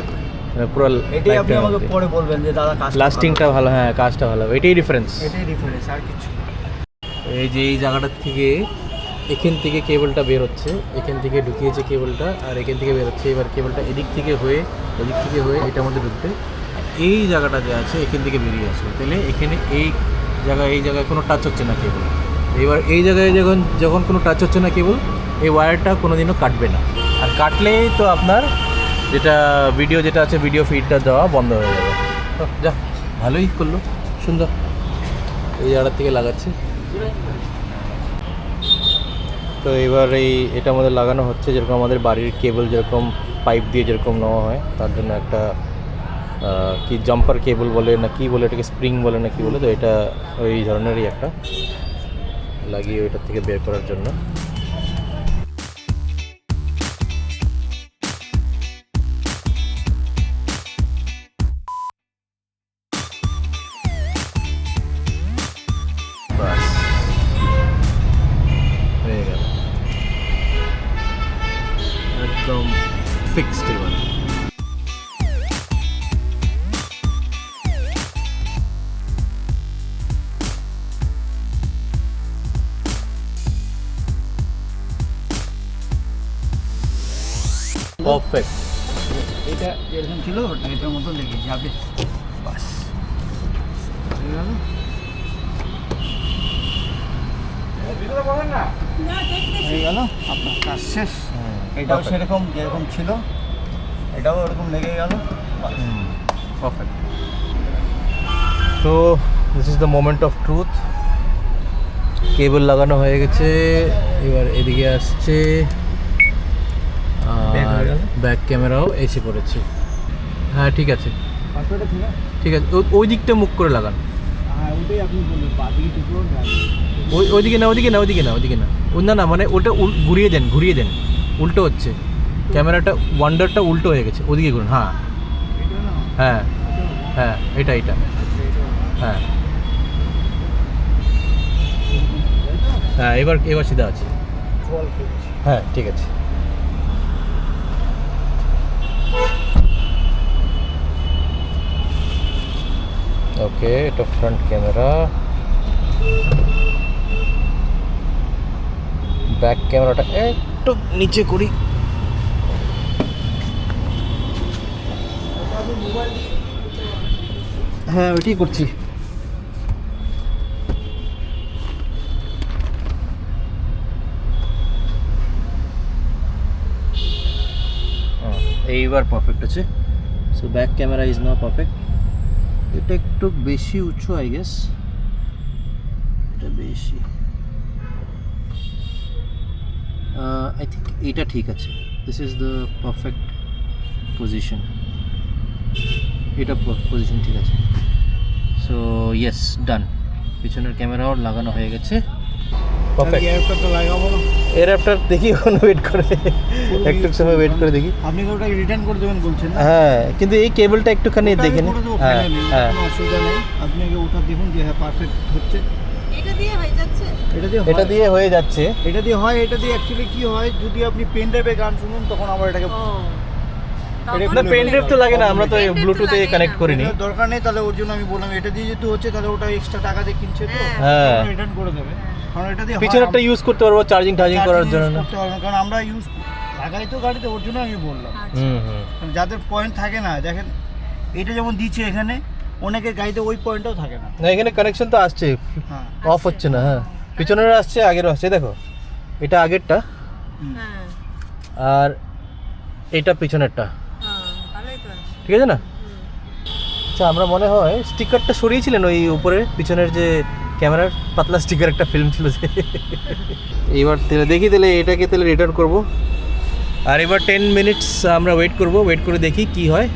পুরো। এটাই আপনি আমাকে পরে বলবেন যে দাদা কাজ লাস্টিংটা ভালো, হ্যাঁ কাজটা ভালো, এটাই ডিফারেন্স। এটাই ডিফারেন্স, আর কিছু। এই যে এই জায়গাটার থেকে এখান থেকে কেবলটা বের হচ্ছে, এখান থেকে ঢুকিয়েছে কেবলটা, আর এখান থেকে বের হচ্ছে। এবার কেবলটা এদিক থেকে হয়ে এটার মধ্যে ঢুকতে এই জায়গাটা যে আছে এখান থেকে বেরিয়ে আসবে, তাহলে এখানে এই জায়গায় কোনো টাচ হচ্ছে না কেবল। এবার এই জায়গায় যখন কোনো টাচ হচ্ছে না কেবল, এই ওয়্যারটা কোনোদিনও কাটবে না, আর কাটলেই তো আপনার যেটা ভিডিও ফিডটা দেওয়া বন্ধ হয়ে যাবে। যা ভালোই করলো, সুন্দর। এই জায়গাটার থেকে লাগাচ্ছে, তো এবার এটা আমাদের লাগানো হচ্ছে, যেরকম আমাদের বাড়ির কেবল যেরকম পাইপ দিয়ে যেরকম নেওয়া হয়, তার জন্য একটা কি জাম্পার কেবল বলে না কি বলে, এটাকে স্প্রিং বলে না কি বলে, তো এটা ওই ধরনেরই একটা লাগিয়ে ওইটার থেকে বের করার জন্য। হয়ে গেল একদম ফিক্সড। এবার পারফেক্ট, এটা যেরকম ছিল ওটা এটার মতো লেগেছে আপনি, বাস হয়ে গেল আপনার কাজ শেষ। এটাও সেরকম যেরকম ছিল, এটাও এরকম লেগে গেল। পারফেক্ট। তো this is the moment of truth. Cable লাগানো হয়ে গেছে, এবার এদিকে আসছে, আর ব্যাক ক্যামেরাও এসে পড়েছে। হ্যাঁ ঠিক আছে, ঠিক আছে। ওই দিকটা মুখ করে লাগান। হ্যাঁ ওটাই আপনি বললেন, বাদিকে টুকরো ওইদিকে না, ওইদিকে না, ওইদিকে না, ওইদিকে না, না না, মানে ওটা ঘুরিয়ে দেন, ঘুরিয়ে দেন। উল্টো হচ্ছে ক্যামেরাটা, ওয়ান্ডারটা উল্টো হয়ে গেছে, ওদিকে ঘুরুন। হ্যাঁ হ্যাঁ হ্যাঁ, এটা এটা, হ্যাঁ হ্যাঁ, এবার এবার সিধা আছে। হ্যাঁ ঠিক আছে। ওকে, এটা ফ্রন্ট ক্যামেরা। ব্যাক ক্যামেরাটা একটু নিচে করি। হ্যাঁ ওইটাই করছি। এইবার পারফেক্ট আছে। So back camera is not perfect. এটা একটু বেশি উঁচু, আই গেস এটা বেশি। আই থিঙ্ক এটা ঠিক আছে। This is the perfect position. এটা পজিশন ঠিক আছে। সো ইয়েস, ডান। পিছনের ক্যামেরাও লাগানো হয়ে গেছে, পারফেক্ট। তো লাগাবো না, এর আফটার দেখি ওখানে ওয়েট করে, একটু সময় ওয়েট করে দেখি। আপনি ওটা রিটার্ন করে দেবেন বলছেন না? হ্যাঁ, কিন্তু এই কেবলটা একটুখানি দেখে নিন। হ্যাঁ হ্যাঁ, কোনো অসুবিধা নেই। আপনি আগে ওটা দেখুন যে হ্যাঁ পারফেক্ট হচ্ছে। এটা দিয়ে হয়ে যাচ্ছে, এটা দিয়ে এটা দিয়ে হয়ে যাচ্ছে। এটা দিয়ে হয়। এটা দিয়ে অ্যাকচুয়ালি কি হয়, যদি আপনি পেন ড্রাইভে গান শুনুন তখন আবার এটাকে না, পেন ড্রাইভ তো লাগে না, আমরা তো ব্লুটুথে কানেক্ট করিনি। এটার দরকার নেই। তাহলে ওর জন্য আমি বললাম এটা দিয়ে যেহেতু হচ্ছে, তাহলে ওটা এক্সট্রা টাকা দিয়ে কিনছে তো, হ্যাঁ। রিটার্ন করে দেবে। কারণ এটা দিয়ে পিছনেরটা ইউজ করতে পারবো চার্জিং করার জন্য না। করতে পারবো না, কারণ আমরা ইউজ লাগাই তো গাড়িতে, ওর জন্য আমি বললাম। হুম হুম। কারণ যাদের পয়েন্ট থাকে না, দেখেন এটা যেমন দিচ্ছে এখানে, অনেকের গাড়িতে ওই পয়েন্টটাও থাকে না। না, এখানে কানেকশন তো আসছে, হ্যাঁ অফ হচ্ছে না। হ্যাঁ, পিছনের আসছে, আগেরও আসছে। দেখো, এটা আগেরটা হ্যাঁ আর এটা পিছনেরটা, ভালোই তো। ঠিক আছে না? আচ্ছা, আমরা মনে হয় স্টিকারটা সরিয়েছিলেন ওই উপরে, পিছনের যে ক্যামেরার পাতলা স্টিকার একটা ফিল্ম ছিল যে। এইবার তাহলে দেখি, তাহলে এটাকে তাহলে রিটার্ন করব। আর এবার 10 মিনিটস আমরা ওয়েট করব, ওয়েট করে দেখি কি হয়।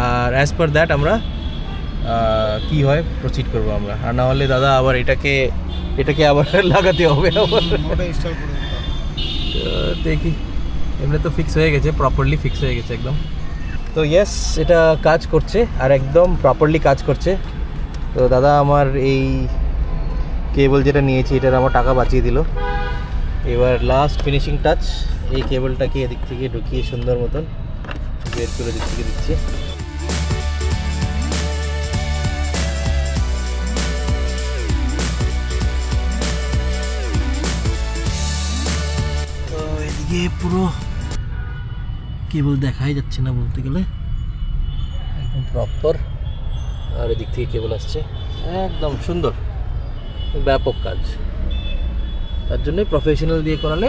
আর অ্যাজ পার দ্যাট আমরা কি হয় প্রসিড করব আমরা। আর না হলে দাদা আবার এটাকে আবার লাগাতে হবে আবার। ওটা ইনস্টল করে দিতে হবে। দেখি, এমনি তো ফিক্স হয়ে গেছে, প্রপারলি ফিক্স হয়ে গেছে একদম। তো ইয়েস, এটা কাজ করছে আর একদম প্রপারলি কাজ করছে। তো দাদা আমার এই কেবল যেটা নিয়েছি এটার আমার টাকা বাঁচিয়ে দিল। এবার লাস্ট ফিনিশিং টাচ, এই কেবলটাকে এদিক থেকে ঢুকিয়ে সুন্দর মতন বের করে দিক থেকে দিচ্ছে। তো এদিকে পুরো কেবল দেখাই যাচ্ছে না বলতে গেলে, একদম প্রপার। আর এদিক থেকে কেবল আসছে, একদম সুন্দর, ব্যাপক কাজ। তার জন্যই প্রফেশনাল দিয়ে করালে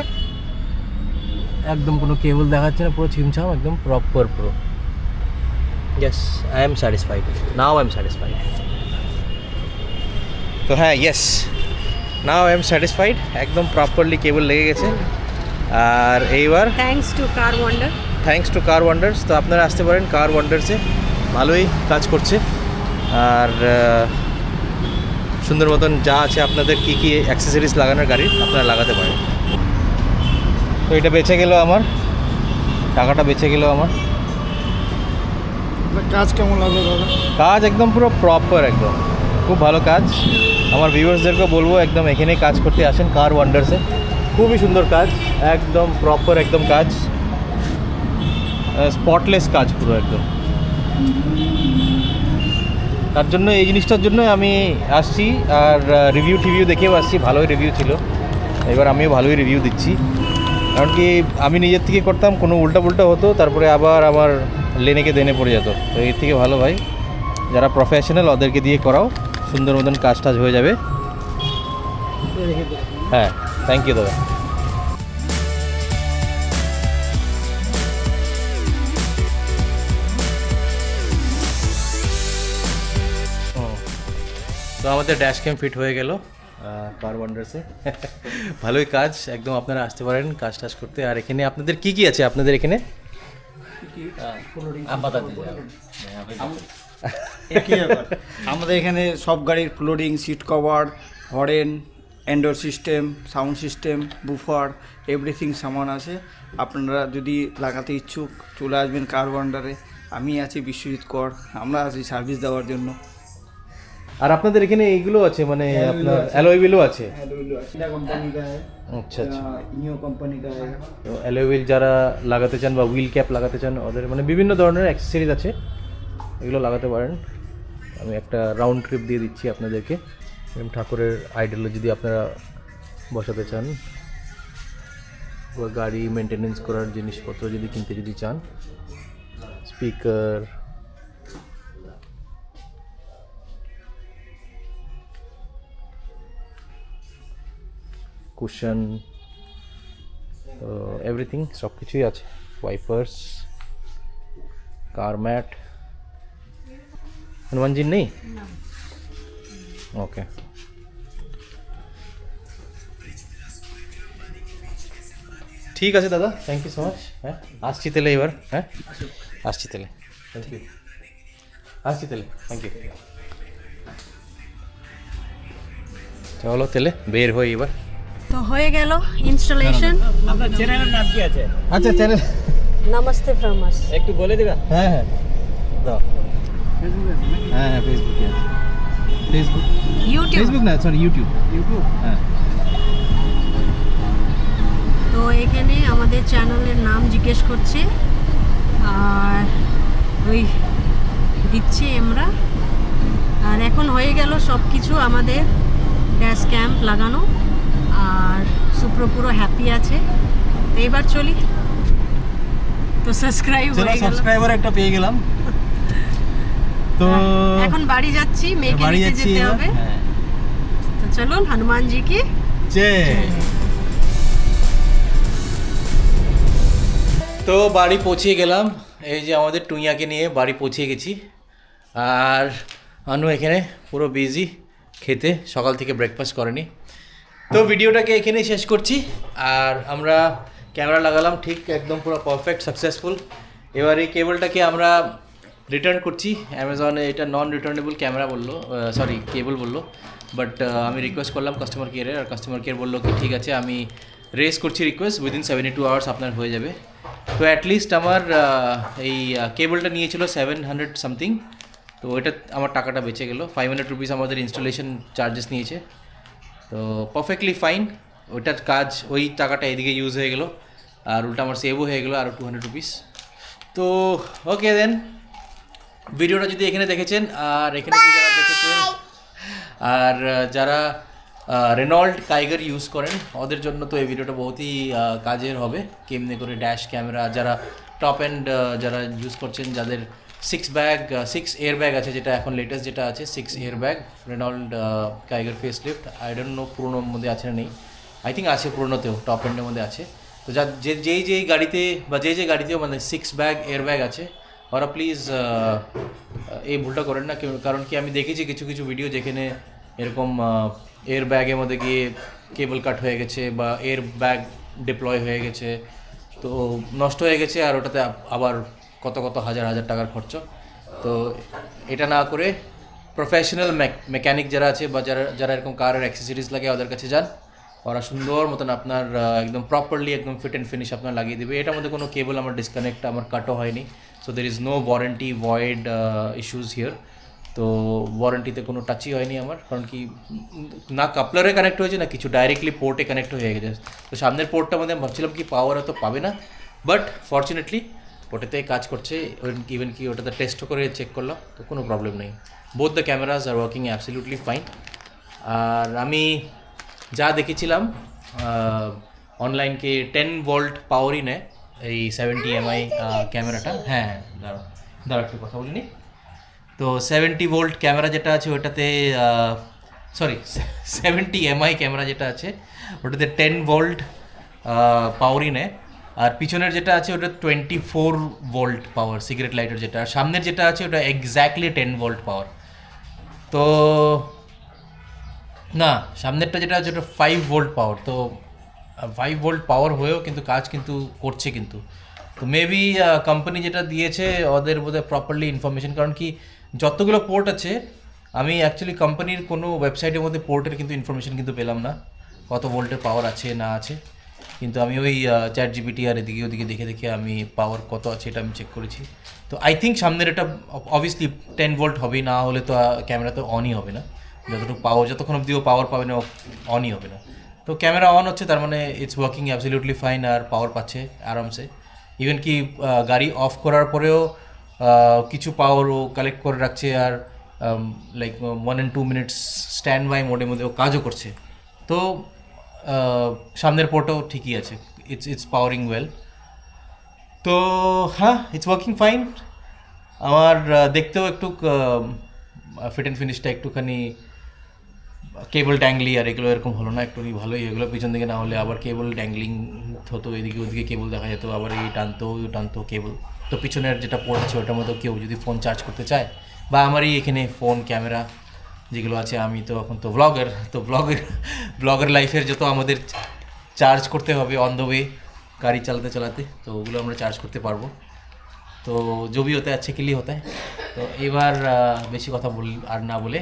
একদম কোনো কেবল দেখাচ্ছে না, পুরো ছিমছাম, একদম প্রপার পুরো। Yes, I am satisfied, now I am satisfied. তো হ্যাঁ, yes, now I am satisfied, একদম প্রপারলি কেবল লেগে গেছে। আর এইবার thanks to car wonder, thanks to car wonders. তো আপনারা আসতে পারেন কার ওয়ান্ডার্সে, ভালোই কাজ করছে। আর সুন্দর মতন যা আছে আপনাদের কী কী অ্যাক্সেসরিজ লাগানোর গাড়ির আপনারা লাগাতে পারেন। তো এটা বেঁচে গেল আমার, টাকাটা বেঁচে গেল আমার। কাজ কেমন লাগলো দাদা? কাজ একদম পুরো প্রপার, একদম খুব ভালো কাজ। আমার ভিউয়ার্সদেরকেও বলবো একদম এখানেই কাজ করতে আসেন কার ওয়ান্ডার্সে, খুবই সুন্দর কাজ, একদম প্রপার একদম কাজ, স্পটলেস কাজ পুরো একদম। তার জন্য এই জিনিসটার জন্য আমি আসছি। আর রিভিউ দেখেও আসছি, ভালোই রিভিউ ছিল। এবার আমিও ভালোই রিভিউ দিচ্ছি, কারণ কি আমি নিজের থেকে করতাম, কোনো উল্টা হতো, তারপরে আবার আমার লেনেকে দেনে পড়ে যেত। তো এর থেকে ভালো ভাই যারা প্রফেশনাল ওদেরকে দিয়ে করাও, সুন্দর মতন কাজ টাজ হয়ে যাবে। হ্যাঁ, থ্যাংক ইউ দাদা। তো আমাদের ড্যাশ ক্যাম ফিট হয়ে গেল কার ওয়ান্ডার্সে। ভালোই কাজ, একদম আপনারা আসতে পারেন কাজ টাজ করতে। আর এখানে আপনাদের কি কি আছে আপনাদের এখানে? আমাদের এখানে সব গাড়ির flooring, seat cover, horn, android system, sound system, woofer, everything সামান আছে। আপনারা যদি লাগাতে ইচ্ছুক চলে আসবেন কার ওয়ান্ডারে। আমি আছি বিশ্বজিৎ কর, আমরা আছি সার্ভিস দেওয়ার জন্য। আর আপনাদের এখানে এইগুলো আছে মানে আপনার অ্যালয় হুইলও আছে? কোম্পানি का है, আচ্ছা আচ্ছা। ইনিও কোম্পানি का है। তো অ্যালয় হুইল যারা লাগাতে চান বা হুইল ক্যাপ লাগাতে চান, ওদের মানে বিভিন্ন ধরনের অ্যাক্সেসরিজ আছে, এগুলো লাগাতে পারেন। আমি একটা রাউন্ড ট্রিপ দিয়ে দিচ্ছি আপনাদেরকে। এরকম ঠাকুরের আইডলও যদি আপনারা বসাতে চান বা গাড়ি মেনটেনেন্স করার জিনিসপত্র যদি কিনতে যদি চান, স্পিকার, কুশন, এভরিথিং সব কিছুই আছে। ওয়াইপার্স, কার ম্যাট। হনুমানজির নেই? ওকে, ঠিক আছে দাদা, থ্যাংক ইউ সো মাচ। হ্যাঁ, আসছি তাহলে এবার। হ্যাঁ, আসছি তাহলে, থ্যাংক ইউ। আসছি তাহলে, থ্যাংক ইউ। চলো তাহলে বের হই এবার। তো হয়ে গেল ইনস্টলেশন। আপনার চ্যানেলের নাম কি আছে? আচ্ছা, চ্যানেল নমস্তে ফ্রম আস। একটু বলে দিবা। হ্যাঁ হ্যাঁ দাও। ফেসবুক আছে নাকি? হ্যাঁ হ্যাঁ, ফেসবুকে আছে। Facebook, YouTube. ফেসবুক না, সরি, ইউটিউব। ইউটিউব। হ্যাঁ। তো এখানে আমাদের চ্যানেলের নাম জিজ্ঞেস করছে আর ওই দিচ্ছি আমরা। আর এখন হয়ে গেল সব কিছু আমাদের ড্যাশ ক্যাম্প লাগানো, আর সুপ্র পুরো হ্যাপি আছে। তো এবার চলি। তো সাবস্ক্রাইব চলো, হয়ে গেল, সাবস্ক্রাইবার একটা পেয়ে গেলাম। তো এখন বাড়ি যাচ্ছি, মেয়েকে বাড়ি নিতে যাচ্ছি যেতে এবার। হবে। হ্যাঁ, তো চলুন হনুমানজি কি জয়। তো বাড়ি পৌঁছে গেলাম, এই যে আমাদের টুইয়াকে নিয়ে বাড়ি পৌঁছে গেছি। আর আনু এখানে পুরো বিজি খেতে, সকাল থেকে ব্রেকফাস্ট করেনি। তো ভিডিওটাকে এখানেই শেষ করছি। আর আমরা ক্যামেরা লাগালাম ঠিক একদম পুরো পারফেক্ট সাকসেসফুল। এবার এই কেবলটাকে আমরা রিটার্ন করছি অ্যামাজনে। এটা নন রিটার্নেবল ক্যামেরা বললো, সরি কেবল বললো। বাট আমি রিকোয়েস্ট করলাম কাস্টমার কেয়ারে, আর কাস্টমার কেয়ার বললো কি ঠিক আছে, আমি রেজ করছি রিকোয়েস্ট, উইদিন 72 আওয়ার্স আপনার হয়ে যাবে। তো অ্যাটলিস্ট আমার এই কেবলটা নিয়েছিল 700 সামথিং। তো এটা আমার টাকাটা বেঁচে গেলো। 500 রুপিস আমাদের ইনস্টলেশন চার্জেস নিয়েছে। তো পারফেক্টলি ফাইন, ওইটার কাজ, ওই টাকাটা এদিকে ইউজ হয়ে গেলো, আর উল্টা আমার সেভও হয়ে গেলো আরও 200 রুপিস। তো ওকে দেন, ভিডিওটা যদি এখানে দেখেছেন আর এখানে যদি যারা দেখেছেন আর যারা রেনল্ড কাইগার ইউজ করেন, ওদের জন্য তো এই ভিডিওটা বহুতই কাজের হবে। কেমনে করে ড্যাশ ক্যামেরা যারা টপ অ্যান্ড যারা ইউজ করছেন, যাদের 6 এয়ার ব্যাগ আছে, যেটা এখন লেটেস্ট যেটা আছে 6 air bag Renault Kiger face lift. I don't know পুরোনোর মধ্যে আছে না নেই, আই থিঙ্ক আছে, পুরোনোতেও টপ এন্ডের মধ্যে আছে। তো যা যেই গাড়িতে বা যে গাড়িতেও মানে 6 ব্যাগ এয়ার ব্যাগ আছে, ওরা প্লিজ এই ভুলটা করেন না। কারণ কি আমি দেখেছি কিছু কিছু ভিডিও যেখানে এরকম এয়ার ব্যাগের মধ্যে গিয়ে কেবল কাট হয়ে গেছে বা এয়ার ব্যাগ ডিপ্লয় হয়ে গেছে, তো নষ্ট হয়ে গেছে, আর ওটাতে আবার কত কত হাজার হাজার টাকার খরচ। তো এটা না করে প্রফেশনাল মেকানিক যারা আছে বা যারা এরকম কারের অ্যাক্সেসরিজ লাগে, ওদের কাছে যান, ওরা সুন্দর মতন আপনার একদম প্রপারলি একদম ফিট অ্যান্ড ফিনিশ আপনার লাগিয়ে দেবে। এটার মধ্যে কোনো কেবল আমার ডিসকানেক্ট আমার কাটও হয়নি। So there is no warranty void issues here. তো ওয়ারেন্টিতে কোনো টাচই হয়নি আমার, কারণ কি না কাপলারে কানেক্ট হয়েছে না কিছু, ডাইরেক্টলি পোর্টে কানেক্ট হয়ে গেছে। তো সামনের পোর্টটা মধ্যে আমি ভাবছিলাম কি পাওয়ার হয়তো পাবে না, বাট ফর্চুনেটলি ওটাতে কাজ করছে। ইভেন কি ওটাতে টেস্টও করে চেক করলাম, তো কোনো প্রবলেম নেই। Both the cameras are working absolutely fine. আর আমি যা দেখেছিলাম অনলাইনকে 10 ভোল্ট পাওয়ারই নেয় এই 70 MI ক্যামেরাটা। হ্যাঁ, দাঁড়াও একটু কথা বলিনি। তো তো 70 ভোল্ট ক্যামেরা যেটা আছে ওটাতে সরি 70 এমআই ক্যামেরা যেটা আছে ওটাতে 10 ভোল্ট পাওয়ারই নেয়, আর পিছনের যেটা আছে ওটা 24 ভোল্ট পাওয়ার সিগারেট লাইটার যেটা, আর সামনের যেটা আছে ওটা এক্স্যাক্টলি 10 ভোল্ট পাওয়ার। তো না, সামনেরটা যেটা আছে ওটা 5 ভোল্ট পাওয়ার। তো 5 ভোল্ট পাওয়ার হয়েও কিন্তু কাজ কিন্তু করছে কিন্তু। তো মেবি কোম্পানি যেটা দিয়েছে ওদের বোধহয় প্রপারলি ইনফরমেশন, কারণ কি যতগুলো পোর্ট আছে আমি অ্যাকচুয়ালি কোম্পানির কোনো ওয়েবসাইটের মধ্যে পোর্টের কিন্তু ইনফরমেশন কিন্তু পেলাম না, কত ভোল্টের পাওয়ার আছে না আছে। কিন্তু আমি ওই চ্যাট জিপিটি আর এদিকে ওদিকে দেখে দেখে আমি পাওয়ার কত আছে এটা আমি চেক করেছি। তো আই থিঙ্ক সামনের এটা অবভিয়াসলি 10 ভোল্ট হবেই, না হলে তো ক্যামেরা তো অনই হবে না, যতটুকু পাওয়ার যতক্ষণ অব্দিও পাওয়ার পাবে না অনই হবে না। তো ক্যামেরা অন হচ্ছে, তার মানে ইটস ওয়ার্কিং অ্যাবসলিউটলি ফাইন, আর পাওয়ার পাচ্ছে আরামসে। ইভেন কি গাড়ি অফ করার পরেও কিছু পাওয়ারও কালেক্ট করে রাখছে, আর like 1 and 2 minutes stand by মোডের মধ্যে ও কাজও করছে। তো সামনের পোর্টও ঠিকই আছে, ইটস পাওয়ারিং ওয়েল। তো হ্যাঁ, ইটস ওয়ার্কিং ফাইন। আমার দেখতেও একটু ফিট অ্যান্ড ফিনিশটা একটুখানি কেবল ড্যাংলি আর এগুলো এরকম হলো না, একটু ভালোই এগুলো পিছন দিকে, না হলে আবার কেবল ড্যাংলিং হতো, এদিকে ওদিকে কেবল দেখা যেত, আবার এই টানতো ওই টানতো কেবল। তো পিছনের যেটা পোর্ট আছে ওটার মধ্যে কেউ যদি ফোন চার্জ করতে চায়, বা আমারই এখানে ফোন ক্যামেরা যেগুলো আছে, আমি তো এখন তো ব্লগার, তো ব্লগার লাইফের যত আমাদের চার্জ করতে হবে অন দ্য ওয়ে গাড়ি চালাতে চালাতে, তো ওগুলো আমরা চার্জ করতে পারবো। তো জবি হতে আছে কিলি হতে। তো এবার বেশি কথা আর না বলে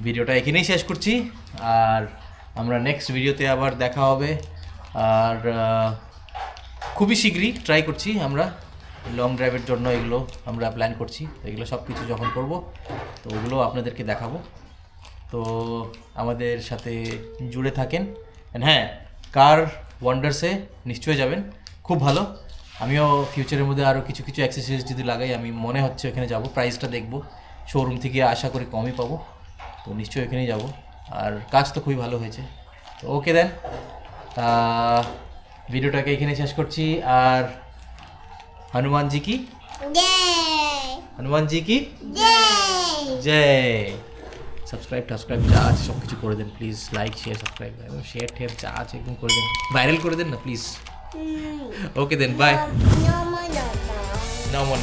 ভিডিওটা এখানেই শেষ করছি, আর আমরা নেক্সট ভিডিওতে আবার দেখা হবে। আর খুবই শীঘ্রই ট্রাই করছি আমরা লং ড্রাইভের জন্য, এগুলো আমরা প্ল্যান করছি। এগুলো সব কিছু যখন করব তো ওগুলো আপনাদেরকে দেখাবো। তো আমাদের সাথে জুড়ে থাকেন। হ্যাঁ, কার ওয়ান্ডার্সে নিশ্চয়ই যাবেন, খুব ভালো। আমিও ফিউচারের মধ্যে আরও কিছু কিছু অ্যাক্সেসরিজ যদি লাগাই, আমি মনে হচ্ছে ওখানে যাব, প্রাইসটা দেখব, শোরুম থেকে আশা করি কমই পাবো, তো নিশ্চয়ই ওখানেই যাব। আর কাজ তো খুবই ভালো হয়েছে। তো ওকে দেন, ভিডিওটাকে এখানে শেষ করছি। আর হনুমানজি কি হনুমানজি কি জয়। সাবস্ক্রাইব যা আছে সব কিছু করে দেন প্লিজ, লাইক শেয়ার সাবস্ক্রাইব এবং শেয়ার টেয়ার যা আছে একদম করে দেন, ভাইরাল করে দেন না please. Okay then, by. Namo.